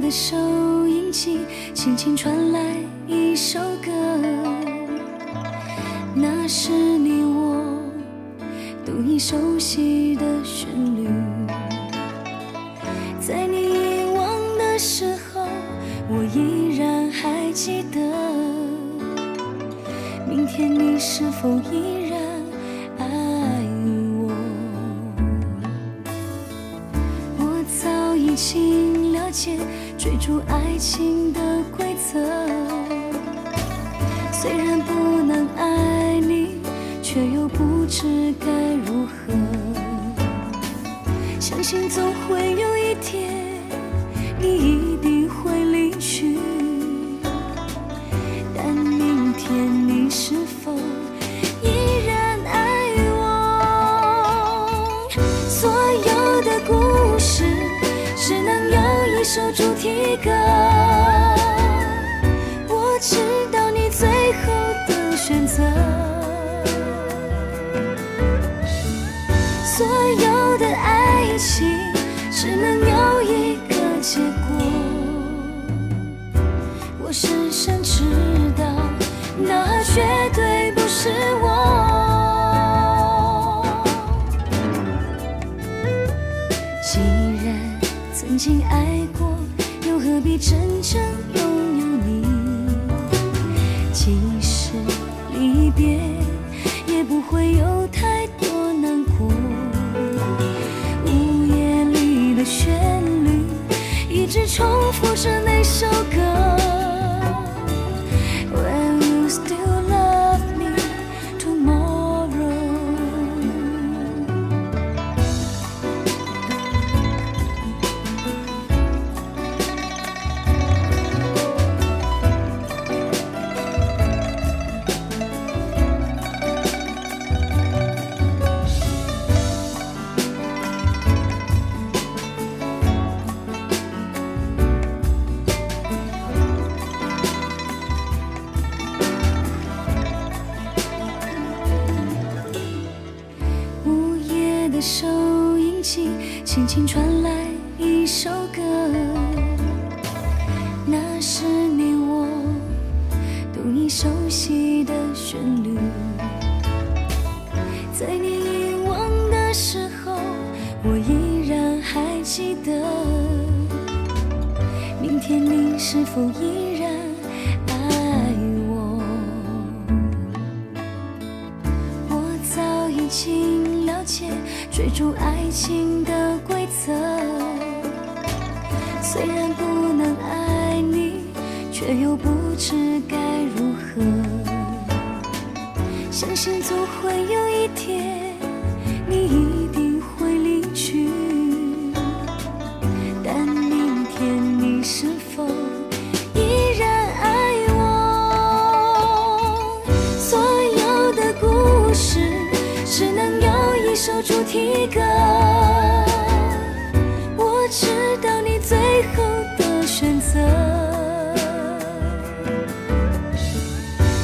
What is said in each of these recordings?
的收音机轻轻传来一首歌，那是你我都已熟悉的旋律。在你遗忘的时候，我依然还记得，明天你是否依然爱我？我早已经了解追逐爱情的规则，虽然不能爱你，却又不知该如何。相信总会有一天，你一定会离去，但明天你是否依然爱我？所有的故事只能有一首主题歌，我知道你最后的选择。所有的爱情只能有一个结果，我深深知道那绝对不是我。既然曾经爱过，又何必真正拥有你？即使离别，也不会有太多难过。午夜里的旋律一直重复着那首歌。Will you still love me tomorrow？ 午夜的收音机轻轻传来一首歌，那是你我都已熟悉的旋律。在你遗忘的时候，我依然还记得，明天你是否依然爱我？我早已经了解追逐爱情的规则，虽然不能爱你，却又不知该如何。相信总会有一天，你一定会离去，但明天你是否依然爱我？所有的故事只能有一首主题歌，我知道你最后的选择。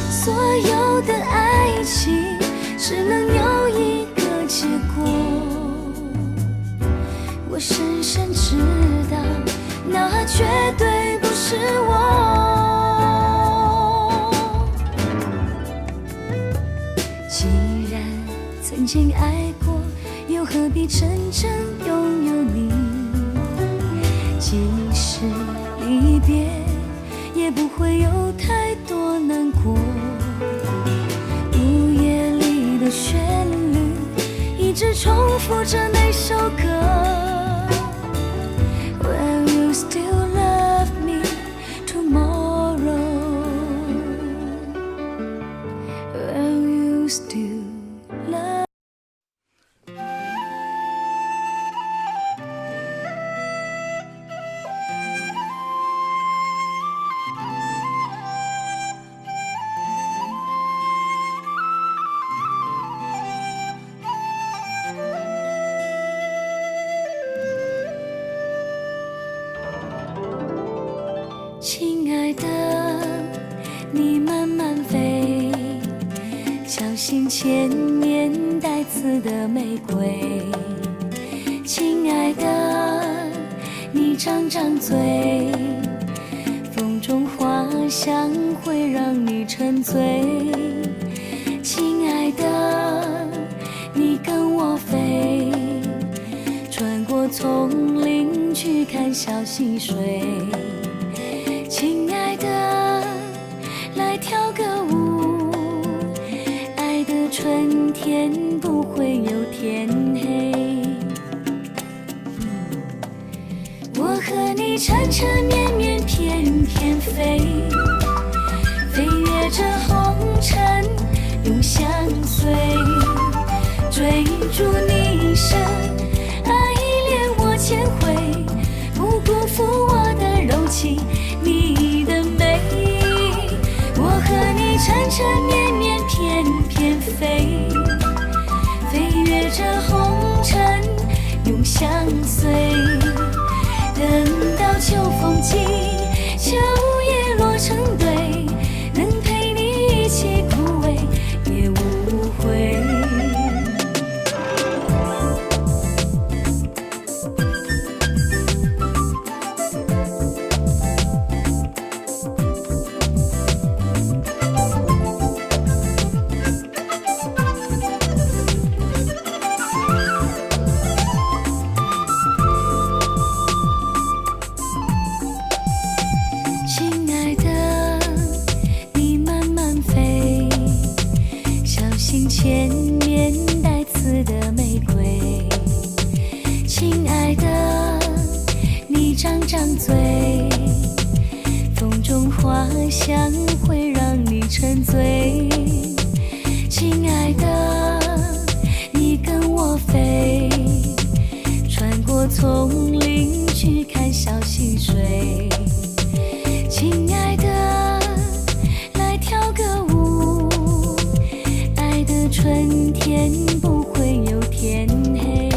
所有的爱情只能有一个结果，我深深知道那绝对不是我。既然曾经爱过，又何必真正拥有你？即使离别，也不会有太多难过。午夜里的旋律一直重复着那首歌。Will you still love me tomorrow? Will you still love? 亲爱的，你慢慢飞，小心千年带刺的玫瑰。亲爱的，你你张张嘴，风中花香会让你沉醉。亲爱的，你跟我飞，穿过丛林去看小溪水。亲爱的，来跳个舞，爱的春天不会有天黑。我和你缠缠绵绵翩翩飞，飞越这红尘永相随，追逐你一生，爱恋我千回，不辜负我的柔情，你的美。我和你缠缠绵绵翩翩飞，飞越这红尘永相随，等到秋风起，秋叶落成堆，能陪你一起枯萎也无悔。千面带刺的玫瑰，亲爱的，你张张嘴，风中花香会让你沉醉。亲爱的，你跟我飞，穿过丛林去看小溪水。亲爱的，来跳个舞，春天不会有天黑。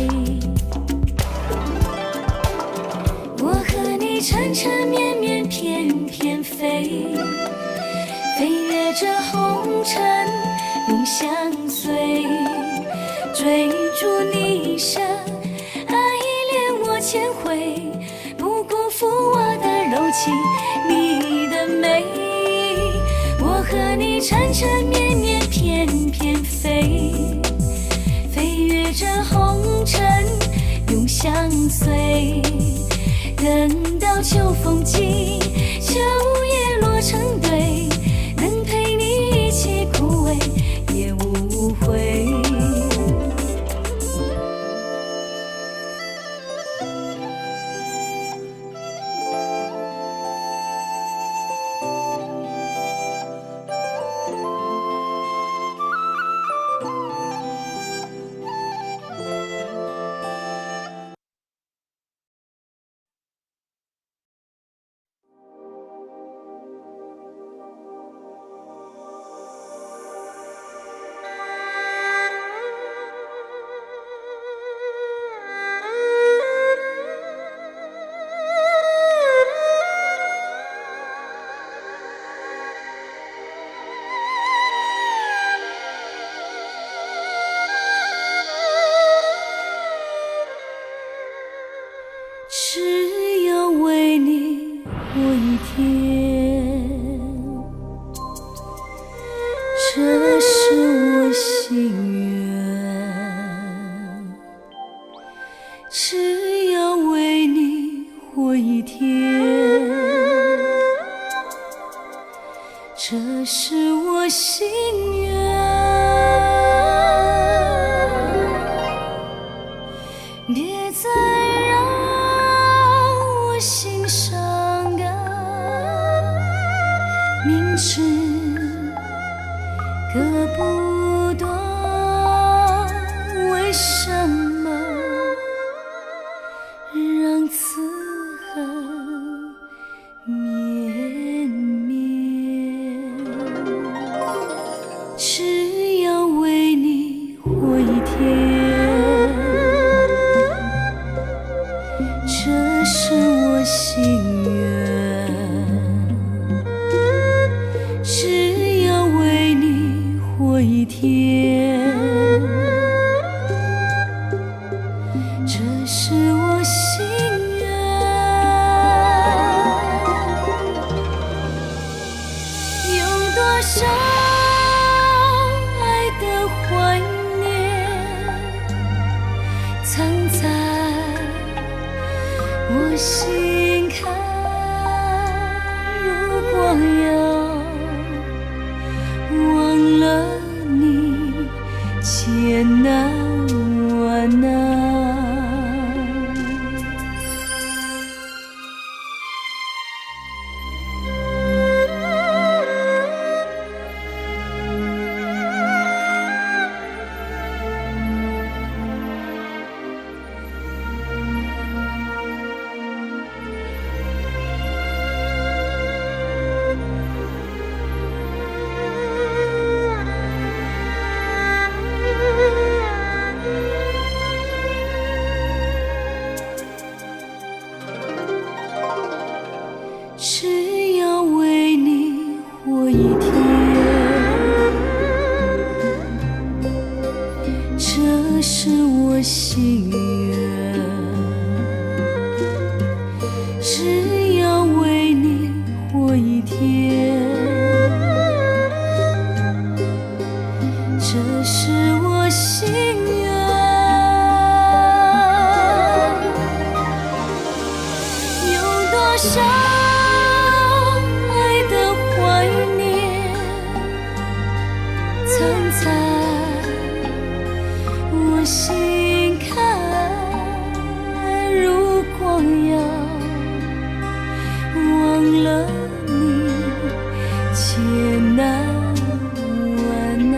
我和你缠缠绵绵翩翩飞，飞越这红尘永相随，追逐你一生，爱恋我千回，不辜负我的柔情，你的美。我和你缠缠绵绵翩翩飞，飞越这红尘永相随，等到秋风起，秋叶落成堆，能陪你一起枯萎也无悔。只有为你活一天，这是我心愿。只要为你活一天，这是我心愿。别再心伤感，明知割不断，为什么让此恨绵绵？只要为你活一天，这是我心愿。只要为你活一天，这是我心愿。我心坎，如果要忘了你，千难万难。只要为你活一天，这是我心愿。只要为你活一天，这是我心愿。有多少藏在我心坎，如果要忘了你，千难万难。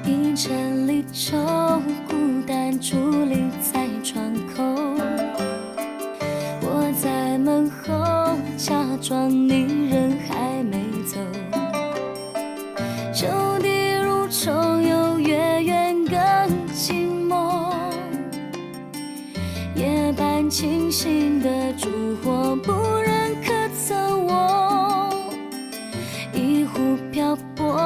一盏离愁，孤单伫立在窗口。我在门后，假装你人还没走。旧地如重游，月圆更寂寞。夜半清醒的烛火，不忍可测我。一壶漂泊，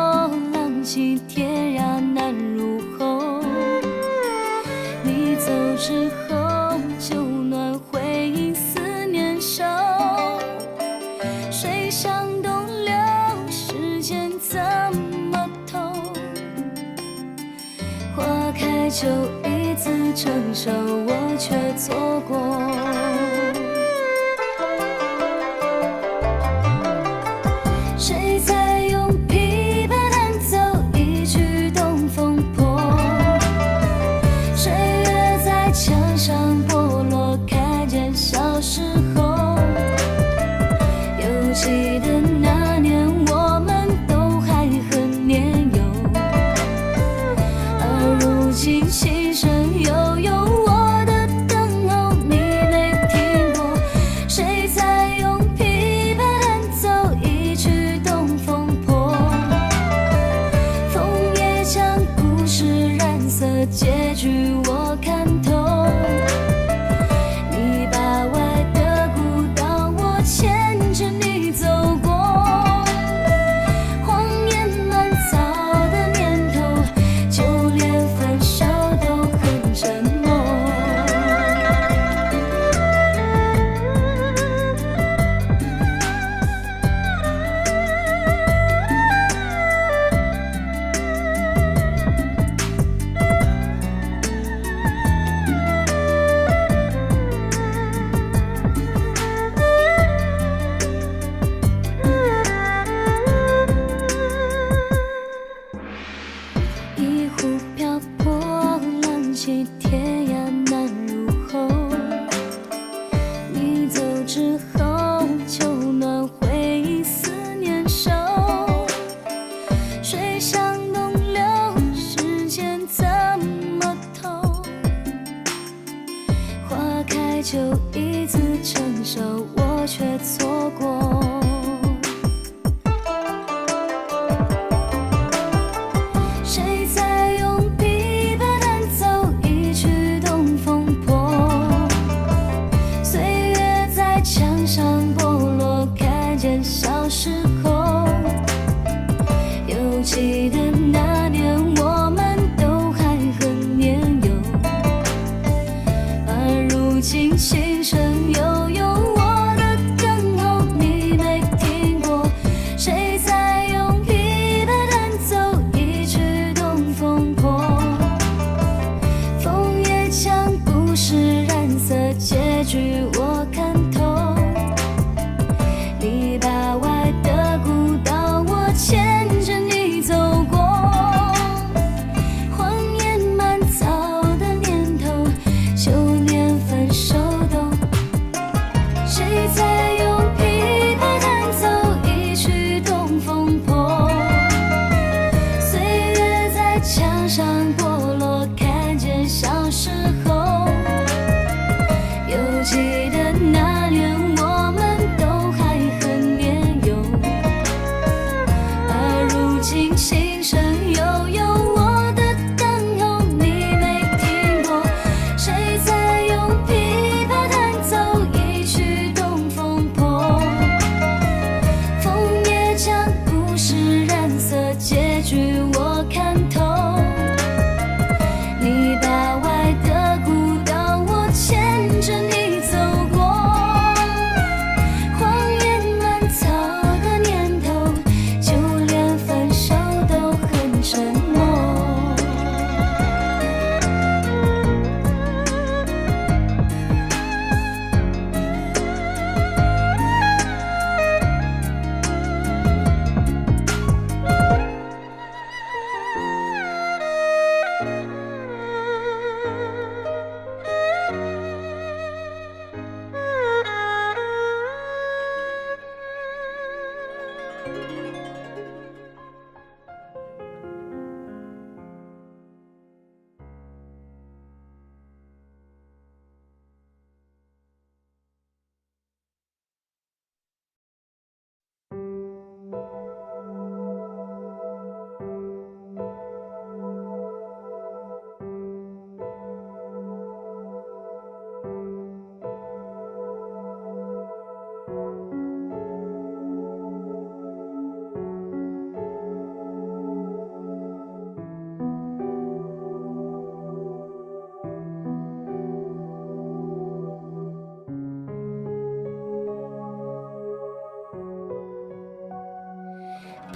浪迹天涯难入喉。你走之后，旧暖回忆思念深。水向东流，时间怎么透？花开就一字成熟，我却错过。谁在用琵琶弹奏一曲东风破？岁月在墙上剥落，看见小时候。犹记得那年我们都还很年幼，而如今琴声悠悠，我的等候你泪记得那年我们都还很年幼，而如今琴声悠悠，我的等候你没听过，谁在用琵琶弹奏一曲东风破？枫叶将故事染色，结局我看透。篱笆外的古道，我牵着你走过。荒野蔓草的年头，就连分手都。谁在用琵琶弹奏一曲东风破？岁月在墙上剥落，看见小时候。又记得那年我们都还很年幼，而如今琴声悠悠，我的等候你没听过，谁在用琵琶弹奏一曲东风破？枫叶将故事染色，结局我看透。篱笆外的古道，我牵着你走过。荒野蔓草的年头，就连分手都很沉默。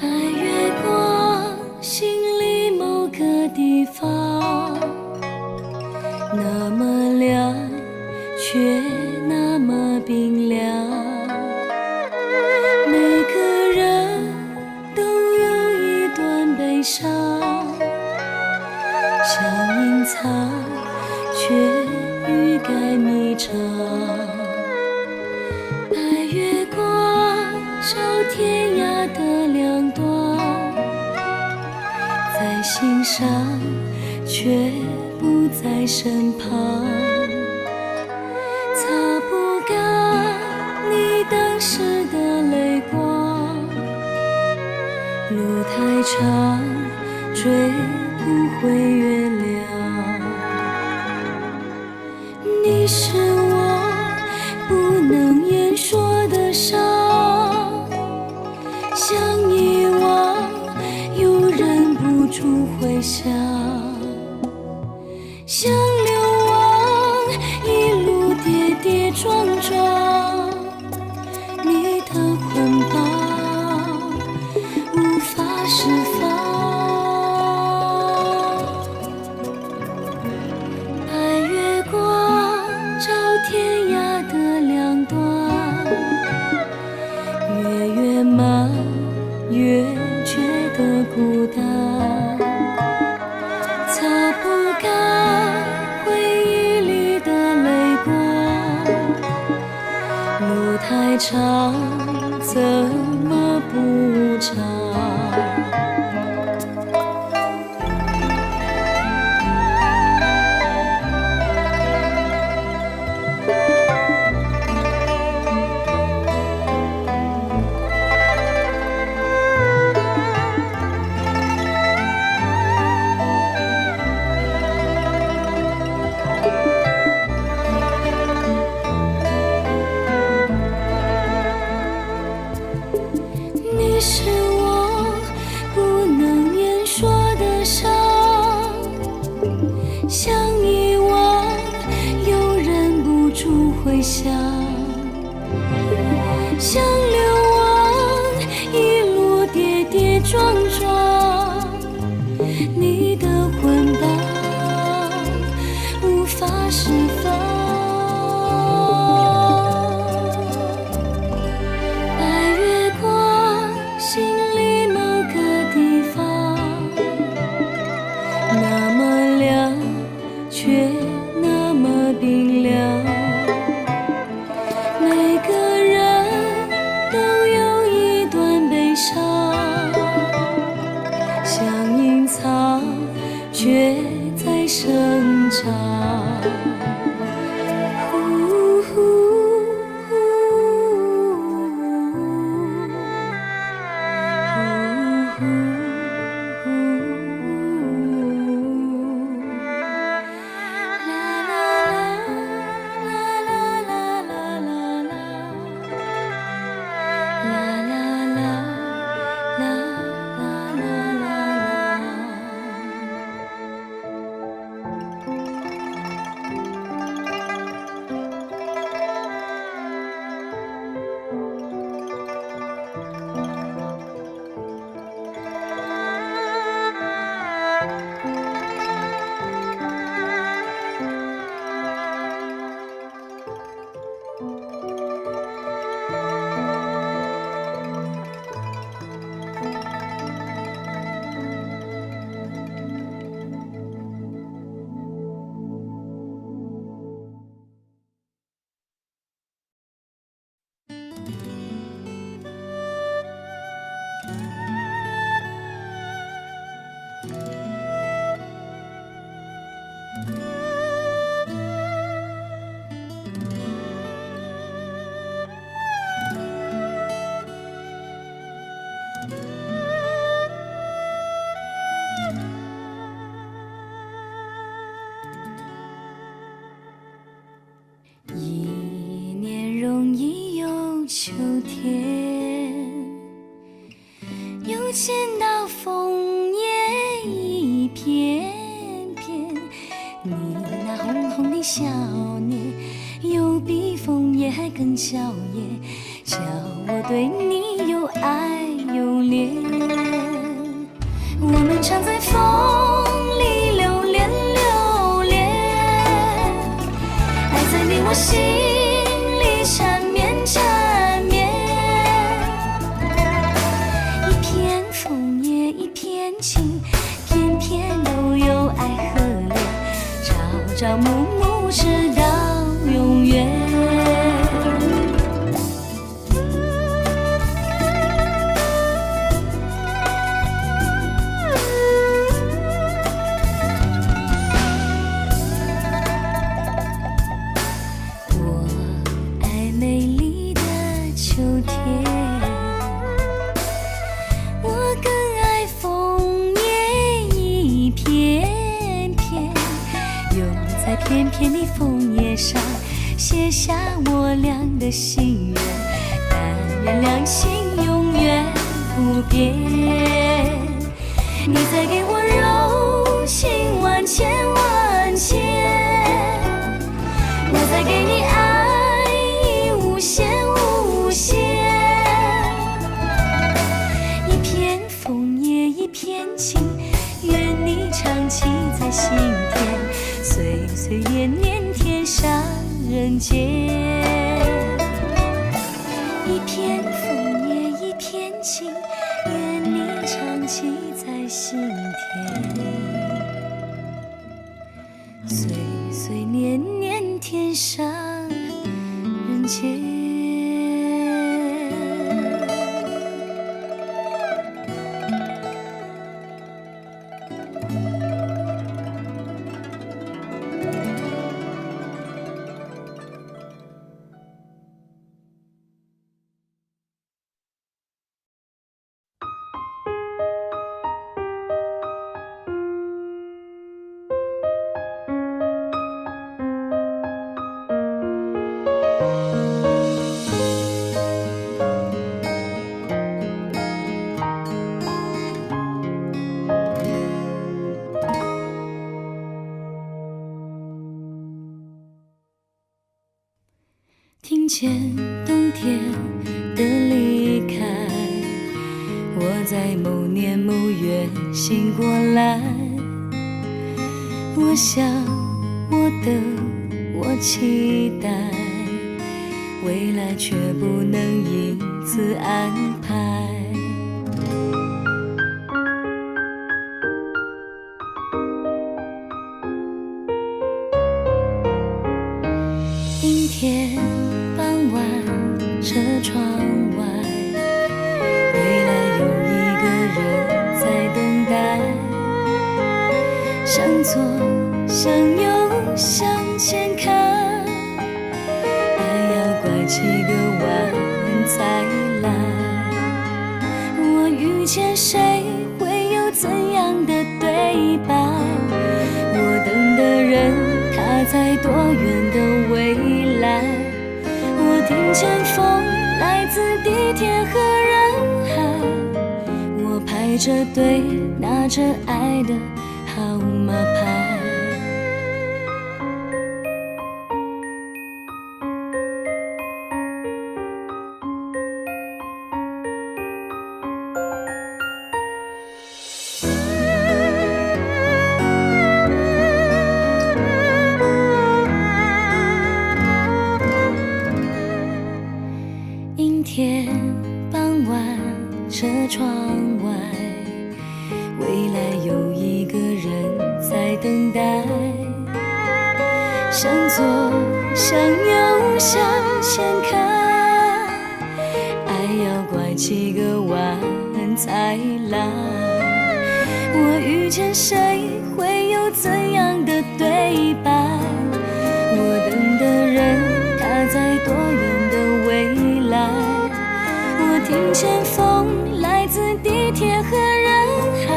白月光，心里某个地方，那么亮，却那么冰凉。每个人都有一段悲伤，想隐藏，却欲盖弥彰。白月光照天涯的两端，在心上，却不在身旁。擦不干你当时的泪光，路太长，追不回月亮。你是我不能言说的伤，想遗忘又忍不住回想，像流亡一路跌跌撞撞，你的捆绑无法释放。白月光照天涯的两端，越越忙越觉得孤单，擦不干回忆里的泪光，路太长，怎么不长？你是我回响，像流亡一路跌跌撞撞，你的捆绑无法释放。白月光，心里某个地方，那么亮，却那么冰凉。每个人都有一段悲伤，像隐藏，却在生长。一年容易有秋天，又见到枫叶一片片。你那红红的笑脸，有比枫叶还更娇艳，叫我对你又爱又恋。我们常在风里留恋留恋，爱在你我心里缠绵缠绵。一片枫叶一片情，片片都有爱和恋，朝朝暮暮直到永远。片片的枫叶上写下我俩的心愿，但愿两心永远不变。你再给我柔情万千万千，我再给你爱意无限无限。一片枫叶一片情，愿你长期在心田，岁岁年年天上人间。一片枫叶一片情，愿你长期在心田，岁岁年年天上人间。见冬天的离开，我在某年某月醒过来，我想，我等，我期待，未来却不能因此安排。阴天傍晚，车窗外，未来有一个人在等待，向左向右向前看，爱要拐几个弯才来。我遇见谁会有怎样的对白？我等的人他在多远的未来？我听见风来自地铁和人海，我排着队拿着爱的号码牌。阴天傍晚，车窗外，未来有一个人在等待，向左向右向前看，爱要拐几个弯才来。我遇见谁会有怎样的对白？我等的人他在多远的未来？我听见风来自地铁和人海，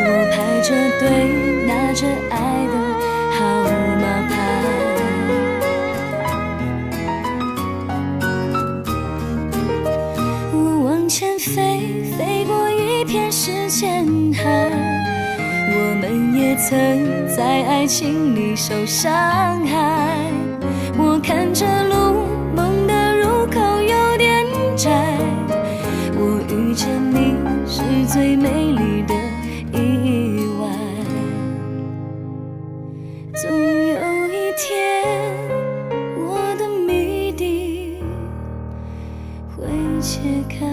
我排着队拿着爱的号码牌。我往前飞，飞过一片时间海，我们也曾在爱情里受伤害。我看着路，梦的入口有点窄，我遇见你是最美丽的意外。总有一天，我的谜底会解开。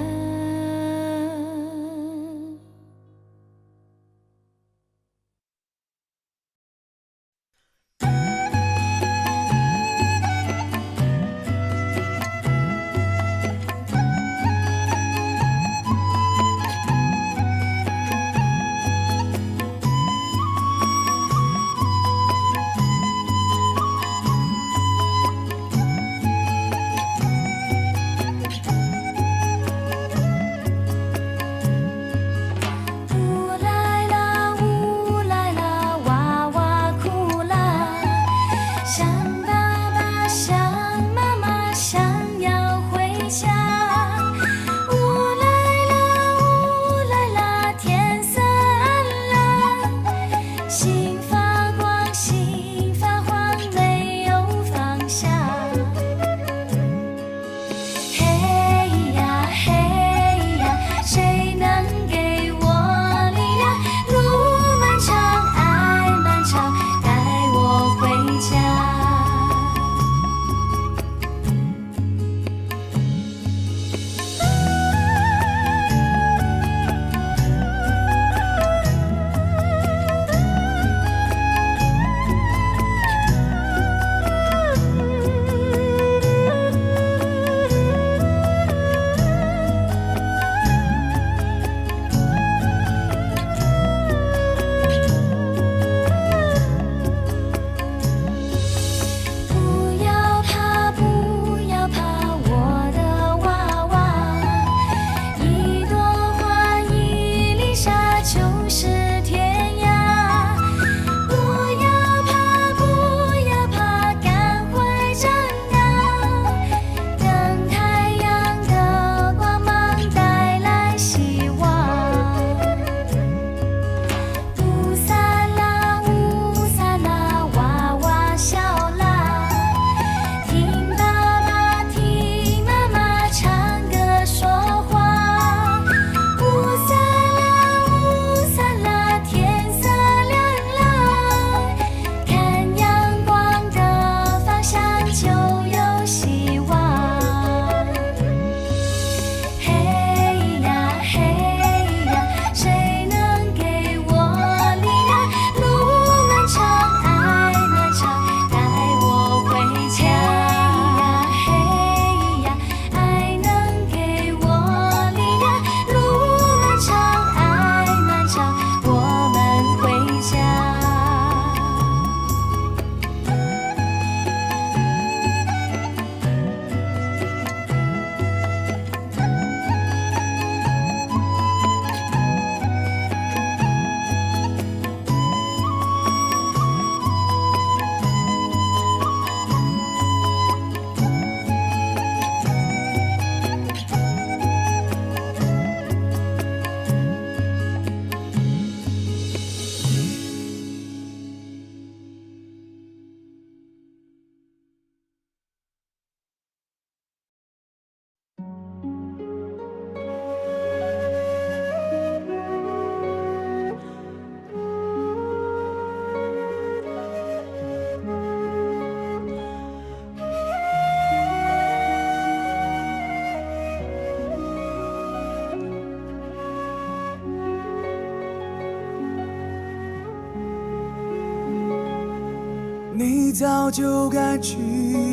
你早就该拒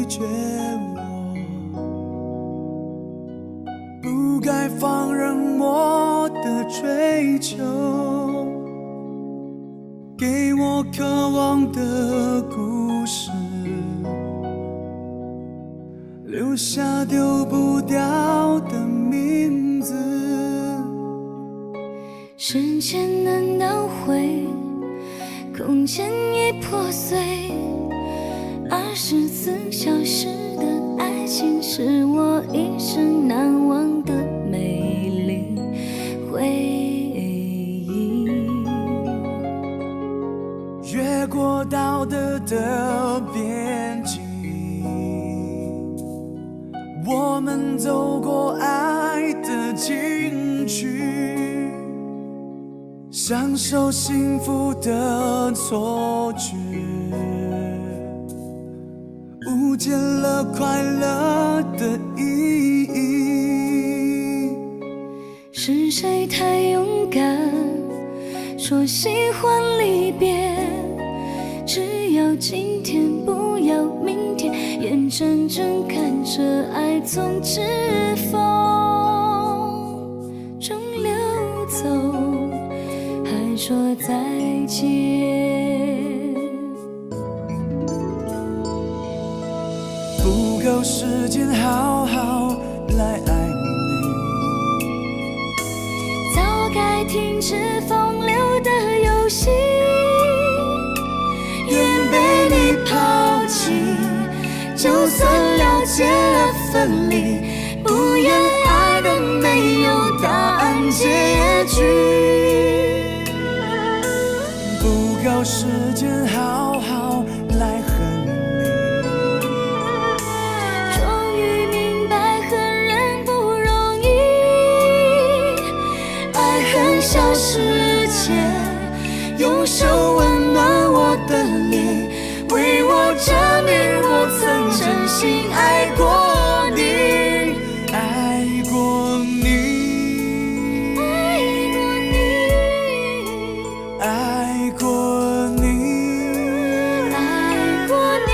绝我，不该放任我的追求，给我渴望的故事，留下丢不掉的名字。时间难倒回，空间已破碎，24小时的爱情是我一生难忘的美丽回忆。越过道德的边境，我们走过爱的禁区，享受幸福的错觉，误解了快乐的意义。是谁太勇敢，说喜欢离别，只要今天不要明天，眼睁睁看着爱从指缝中流走，还说再见。不够时间好好来爱你，早该停止风流的游戏，愿被你抛弃，就算了解了分离，不愿爱的没有答案结局。不够时间好好来恨你，终于明白恨人不容易，爱恨消失前，用手温暖我的脸，为我证明我曾真心爱过你，爱过你，爱过你，爱过你，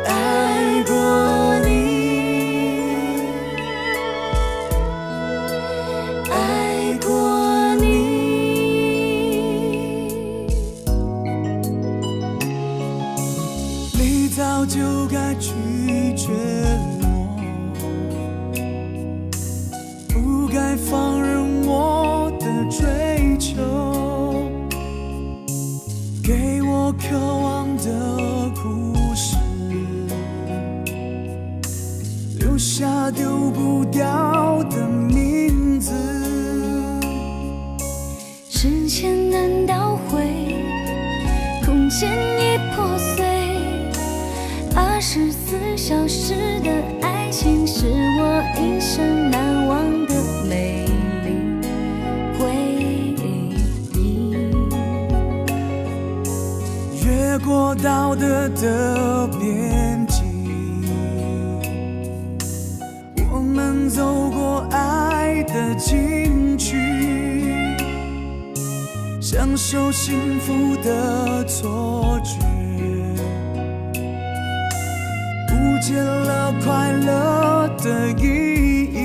爱过你，爱过你。爱过你。你早就该拒绝我，不该放任我的追求，给我渴望的故事，留下丢不掉的名字。时间难倒回，空间已破碎，24小时的爱情是我一生难忘的美丽回忆。越过道德的边境，我们走过爱的禁区，享受幸福的错觉，误解了快乐的意义。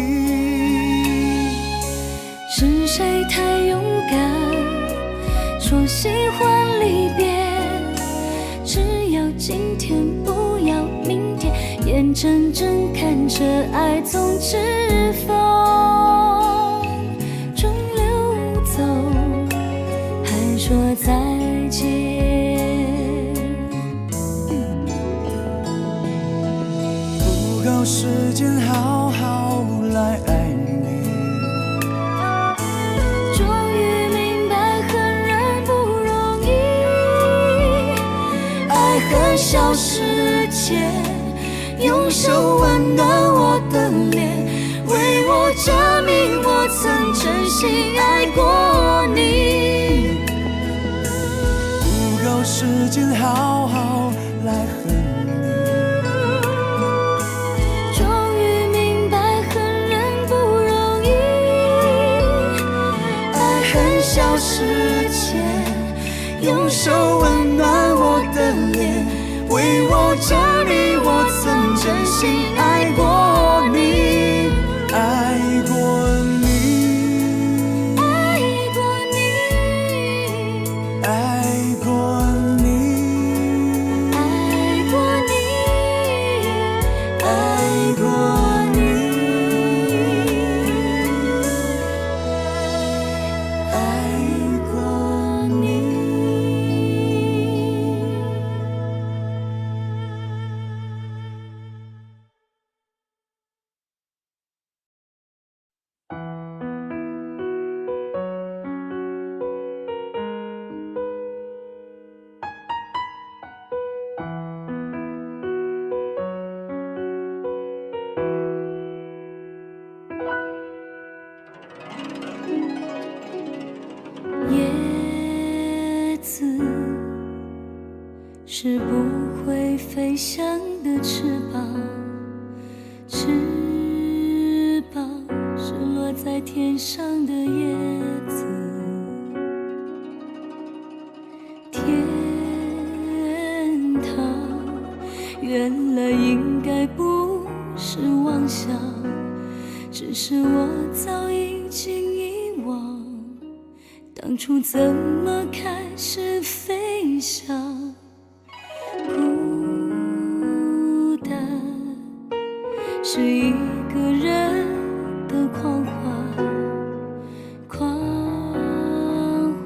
是谁太勇敢，说喜欢离别，只要今天不要明天，眼睁睁看着爱从指缝中流走，还说再见。不够时间好好来爱你，终于明白恨人不容易，爱恨消失前，用手温暖我的脸，为我证明我曾真心爱过你。不够时间好好来恨你，终于明白恨人不容易，爱恨消失前，用手温暖我的脸，为我证明我曾真心爱过你，爱过你，爱过你，爱过你，爱过你，爱过你，爱过你。叶子是不会飞翔的翅膀，翅膀是落在天上的叶子。天堂原来应该不是妄想，只是我早已经遗忘当初怎么开始飞翔。孤单是一个人的狂欢，狂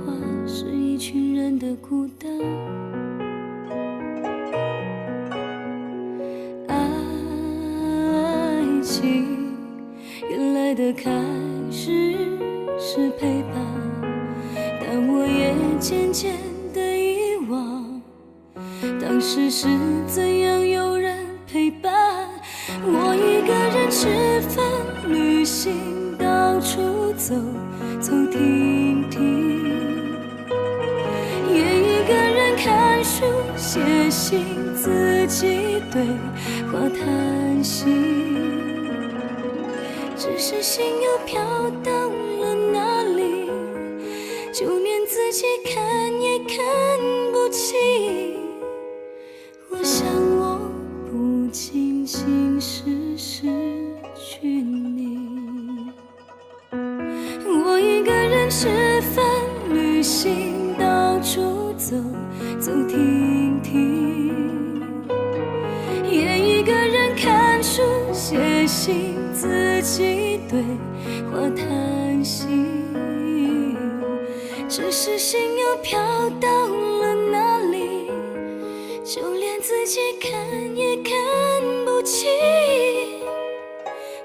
欢是一群人的孤单。爱情原来的开始是陪伴，但我也渐渐地遗忘当时是怎样有人陪伴。我一个人吃饭旅行，到处走走停停，也一个人看书写信，自己对话谈心，只是心又飘到了哪里，就连自己看也看不清。我想我不仅仅是失去你，我一个人吃饭旅行，到处走走停停，也一个人看书写信，自己对话谈心，只是心又飘到了哪里，就连自己看也看不清。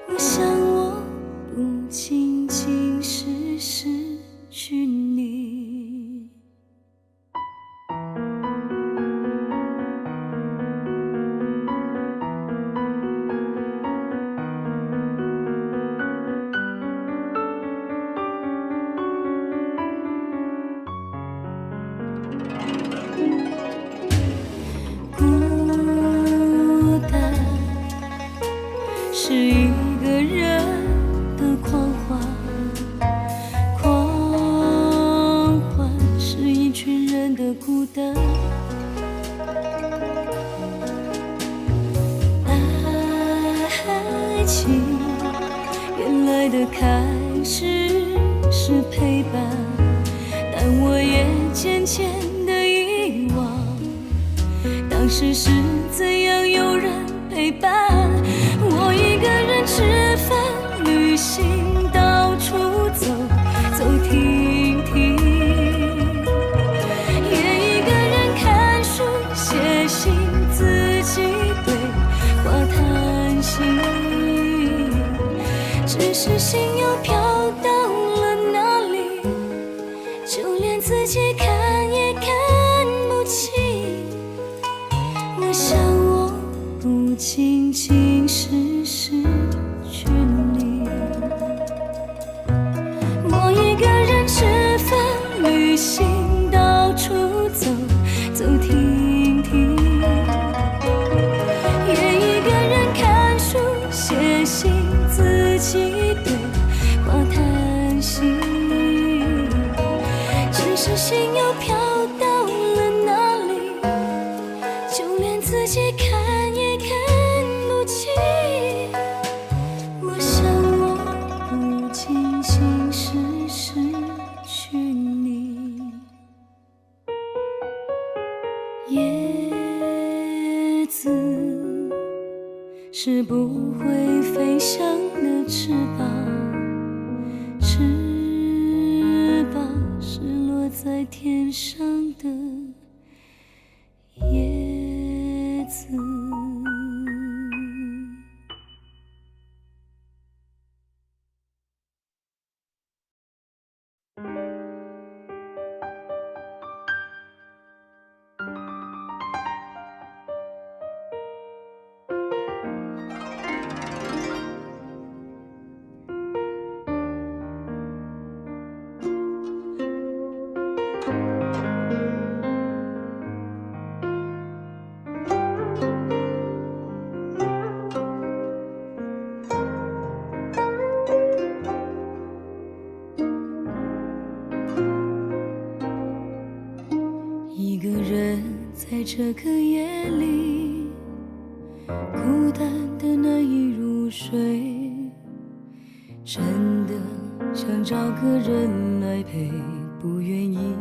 我想我不仅仅是失去你。孤单是一个人的狂欢，狂欢是一群人的孤单。爱情原来的开始是陪伴，但我也渐渐地遗忘当时是怎样有人陪伴。我一个人吃饭旅行，到处走走停停，也一个人看书写信，自己对话谈心，只是心又飘到了哪里，就连自己看也看不清。我想我不仅仅是失去你，我一个人吃饭旅行，到处走走停停，也一个人看书写信，自己对话谈心，只是心又飘到叶子是不会飞翔的翅膀，翅膀是落在天上的叶子。一个人在这个夜里，孤单的难以入睡，真的想找个人来陪，不愿意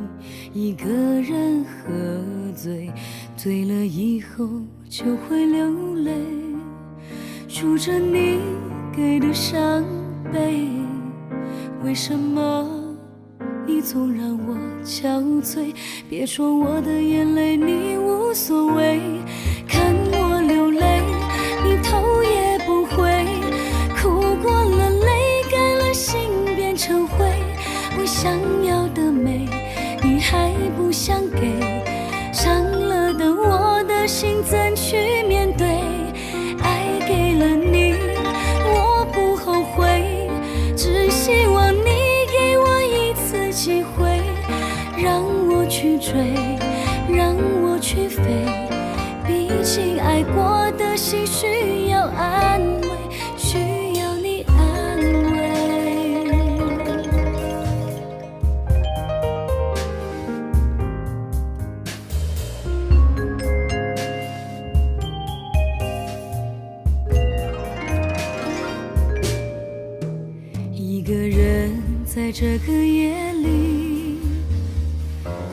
一个人喝醉，醉了以后就会流泪，数着你给的伤悲，为什么你总让我憔悴？别说我的眼泪你无所谓，看我流泪你头也不回，哭过了泪干了心变成灰，我想要的美你还不想给，伤了的我的心怎去面对？爱给了你我不后悔，只希望你给我一次机会，让我去追，让我去飞，毕竟爱过的心需要安慰，需要你安慰。一个人在这个夜里，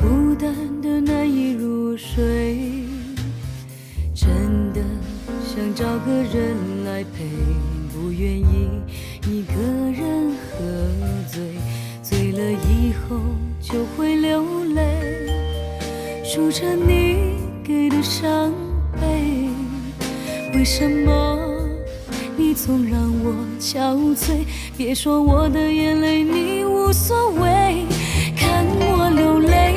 孤单的难以入睡，真的想找个人来陪，不愿意一个人喝醉，醉了以后就会流泪，数着你给的伤悲，为什么你总让我憔悴？别说我的眼泪你无所谓，看我流泪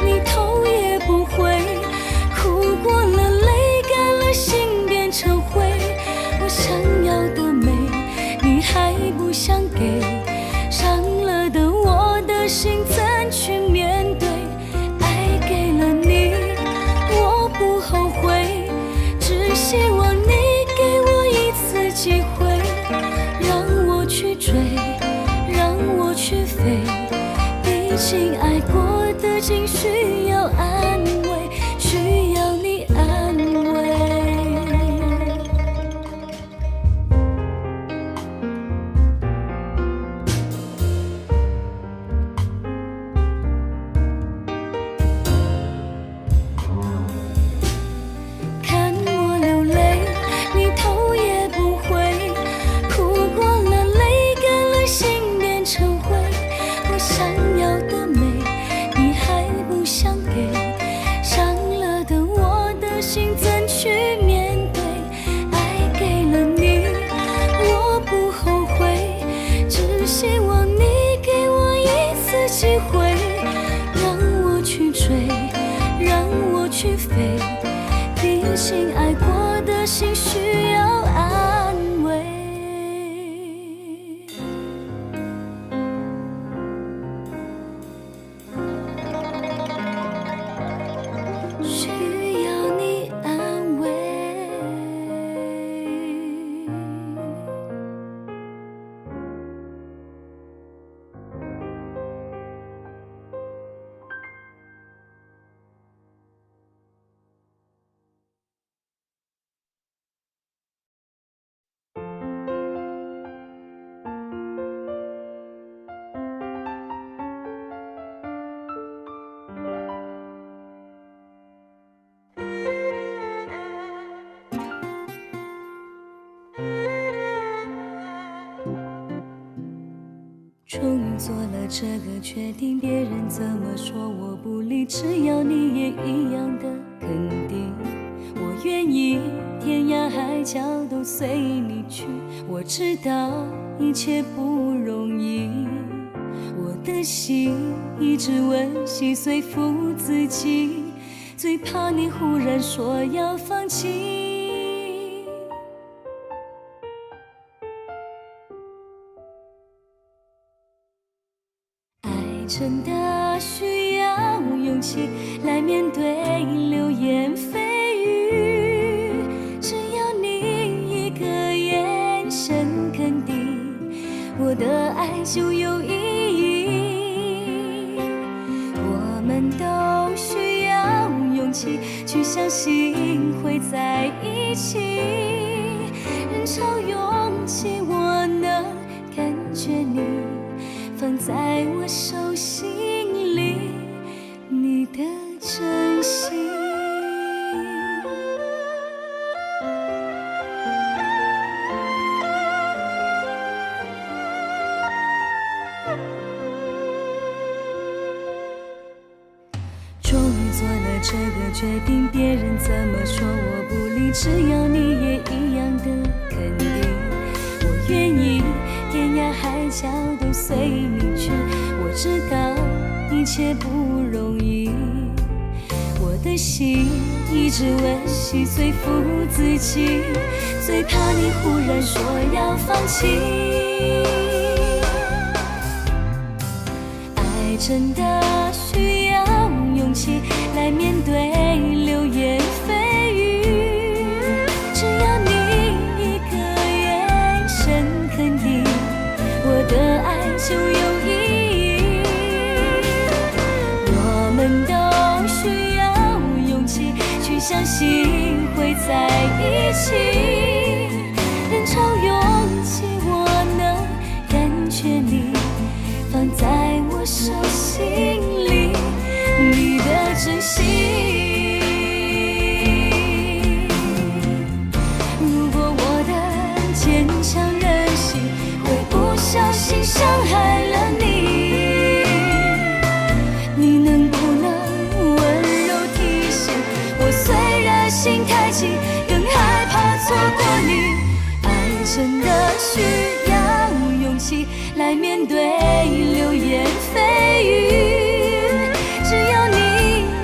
你头也不回，哭过了泪干了心变成灰，我想要的美你还不想给，伤了的我的心怎去面对？爱给了你我不后悔，只希望你给我一次机会，让我去追，让我去飞，毕竟爱过的心需要安慰，需要你安慰。看我流泪你头也不回，哭过了泪干了心变成灰，我想要的美你还不想给，伤了的我的心怎去面对？爱给了你我不后悔，只希望你给我一次机会，让我去追，让我去飞，毕竟爱过的心需要安慰。需要你安慰。这个决定，别人怎么说我不理，只要你也一样的肯定。我愿意天涯海角都随你去，我知道一切不容易，我的心一直温习随附自己，最怕你忽然说要放弃。爱真的需要勇气来面对流言蜚语，只要你一个眼神肯定，我的爱就有意义。我们都需要勇气去相信会在一起，人潮涌起，我能感觉你放在我手心里，你的真心。终于做了这个决定，别人怎么说我不理，只要你也一样的肯定。我愿意天涯海角都随你去，我知道一切不容易，我的心一直温习随附自己，最怕你忽然说要放弃。爱真的需要勇气来面对流言蜚语，只要你一个眼神肯定，我的爱就有意义。我们都需要勇气去相信会在一起，人潮涌起，我能感觉你放在我手心里，你的真心。如果我的坚强任性会不小心伤害了你，你能不能温柔提醒我，虽然心太急，更害怕错过你。爱真的需要勇气来面对流言蜚语，只要你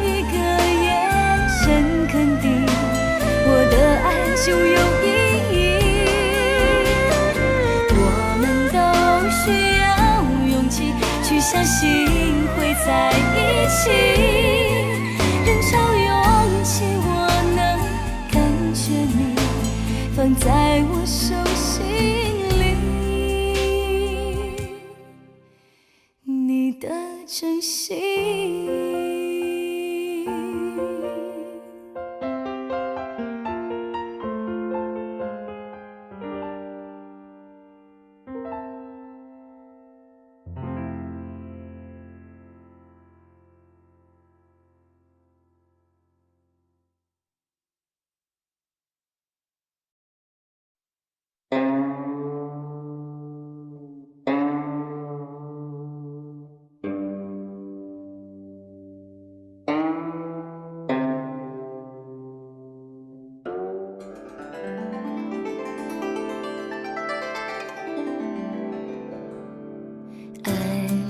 一个眼神肯定，我的爱就有意义。我们都需要勇气去相信会在一起，人潮涌起，我能感觉你放在我手心里，你的真心。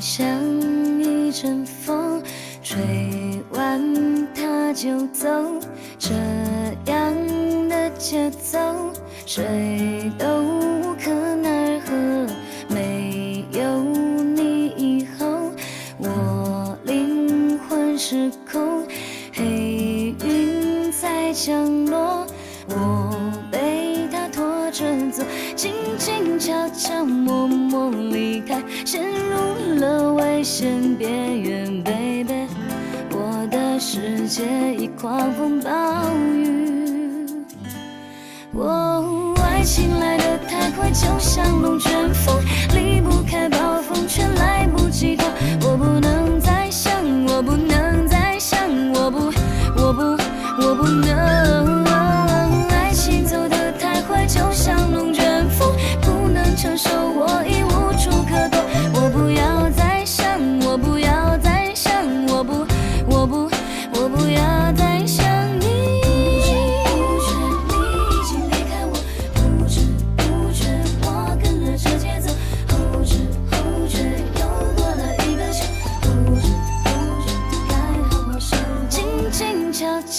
像一阵风，吹完它就走，这样的节奏，谁都无可奈何。没有你以后，我灵魂失控，黑云在降落，我被它拖着走，静静悄悄默默离开，陷入了危险边缘 ，baby， 我的世界已狂风暴雨。爱情来得太快，就像龙卷风，离不开暴风圈，来不及躲。我不能再想，我不能再想，我不能。爱情走得太快，就像龙卷风，不能承受，我已无处可躲。我不要再想。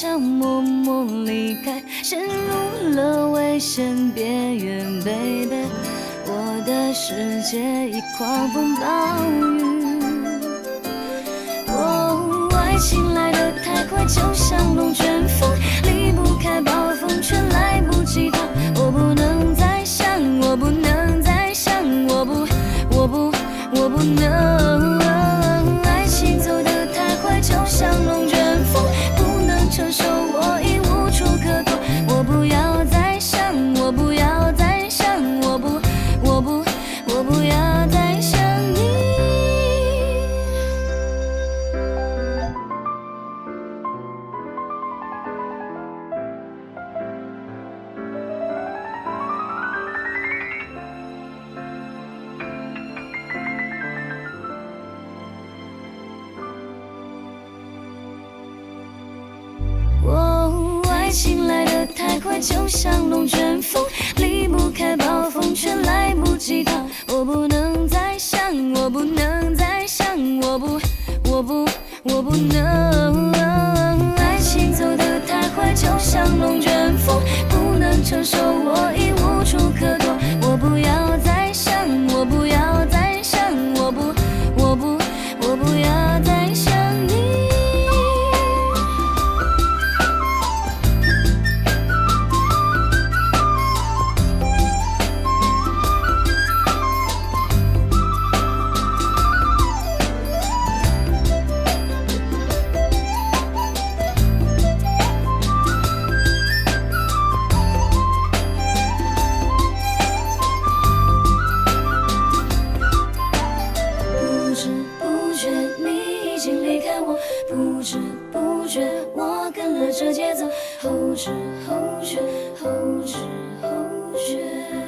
想默默离开，陷入了危险边缘 ，baby， 我的世界已狂风暴雨。哦，爱情来得太快，就像龙卷风，离不开暴风，却来不及逃。我不能再想，我不能再想，我不能。爱情走得太快，就像龙卷风，不能承受，我已无处可躲。我不要再想，我不要再想，我不要再想你。哦，爱情来得太快，就像龙卷风，离不开暴风，却来不及逃。我不能再想，我不能再想，我不能。爱情走得太快，就像龙卷风，不能承受，我已无处可躲。我不要再想，我不要再想，我不要再想你。不知不觉你已经离开我，不知不觉我跟了这节奏，后知后觉，后知后觉。